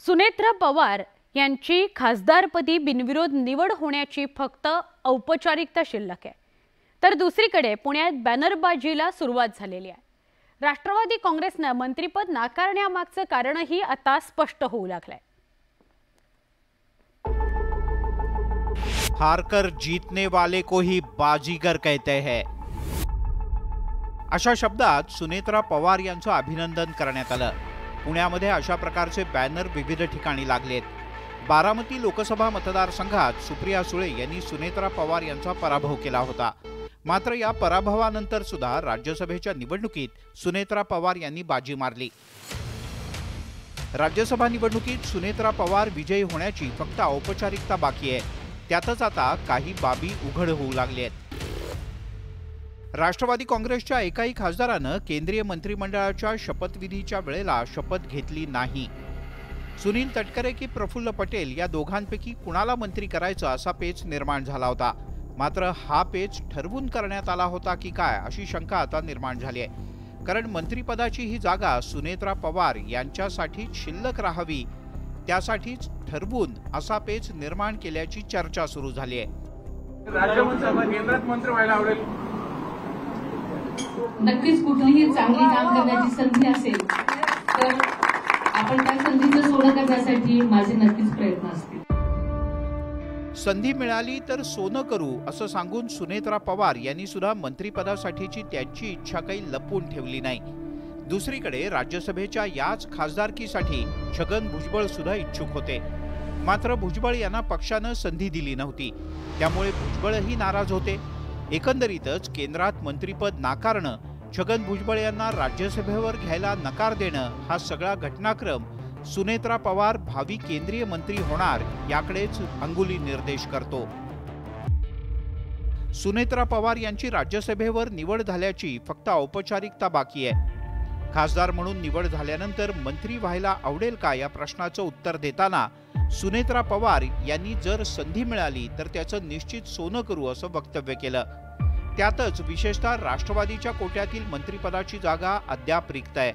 सुनेत्रा पवार यांची खासदारपदी बिनविरोध निवड होण्याची फक्त औपचारिकता शिल्लक आहे, तर दुसरीकडे पुण्यात बॅनरबाजीला सुरुवात झालेली आहे। राष्ट्रवादी काँग्रेसने मंत्रिपद नाकारण्यामागचं कारणही आता स्पष्ट होऊ लागलंय। हारकर जीतने वाले को ही बाजीगर कहते हैं, अशा शब्दात सुनेत्रा पवार यांचं अभिनंदन करण्यात आलं। पुण्यामध्ये अशा प्रकारचे बॅनर विविध ठिकाणी लागलेत। बारामती लोकसभा मतदारसंघात सुप्रिया सुळे यांनी सुनेत्रा पवार यांचा पराभव केला होता। मात्र या पराभवानंतर सुद्धा राज्यसभेच्या निवडणुकीत सुनेत्रा पवार यांनी बाजी मारली। राज्यसभा निवडणुकीत सुनेत्रा पवार विजयी होण्याची फक्त औपचारिकता बाकी आहे, त्यातच आता काही बाबी उघड होऊ लागल्यात। राष्ट्रवादी काँग्रेसच्या एकाही खासदारानं केंद्रीय मंत्रिमंडळाच्या शपथविधीच्या वेळेला शपथ घेतली नाही। सुनील तटकरे की प्रफुल्ल पटेल या दोघांपैकी कुणाला मंत्री करायचं असा पेच निर्माण झाला होता। मात्र हा पेच ठरवून करण्यात आला होता की काय अशी शंका आता निर्माण झाली आहे, कारण मंत्रिपदाची ही जागा सुनेत्रा पवार यांच्यासाठी शिल्लक राहावी त्यासाठीच ठरवून असा पेच निर्माण केल्याची चर्चा सुरू झाली आहे। राज्यमंत्री केंद्रात मंत्री व्हायला आवडेल, नक्कीच कुठलीही चांगली काम करण्याची संधी असेल तर आपण त्या संधीचं सोनं करण्यासाठी माझे नक्कीच प्रयत्न असतील। संधी मिळाली तर सोनं करू असं सांगून सुनेत्रा पवार यांनी सुद्धा मंत्रिपदासाठीची त्यांची इच्छा काही लपवून ठेवली नाही। दुसरीकडे राज्यसभेच्या याच खासदारकीसाठी छगन भुजबळ सुद्धा इच्छुक होते, मात्र भुजबळ यांना पक्षानं संधी दिली नव्हती, त्यामुळे भुजबळही नाराज होते। एकंदरीतच केंद्रात मंत्रिपद नाकारणं, छगन भुजबळ यांना राज्यसभेवर घ्यायला नकार देणं हा सगळा घटनाक्रम सुनेत्रा पवार भावी केंद्रीय मंत्री होणार याकडेच अंगुली निर्देश करतो। सुनेत्रा पवार यांची राज्यसभेवर निवड झाल्याची फक्त औपचारिकता बाकी आहे। खासदार म्हणून निवड झाल्यानंतर मंत्री व्हायला आवडेल का या प्रश्नाचं उत्तर देताना सुनेत्रा पवार यांनी जर संधी मिळाली तर त्याचं निश्चित सोनं करू असं वक्तव्य केलं। त्यातच विशेषतः राष्ट्रवादीच्या कोट्यातील मंत्रिपदाची जागा अद्याप रिक्त आहे,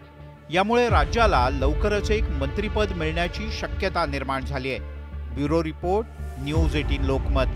यामुळे राज्याला लवकरच एक मंत्रिपद मिळण्याची शक्यता निर्माण झाली आहे। Bureau report, news 18 Lokmat.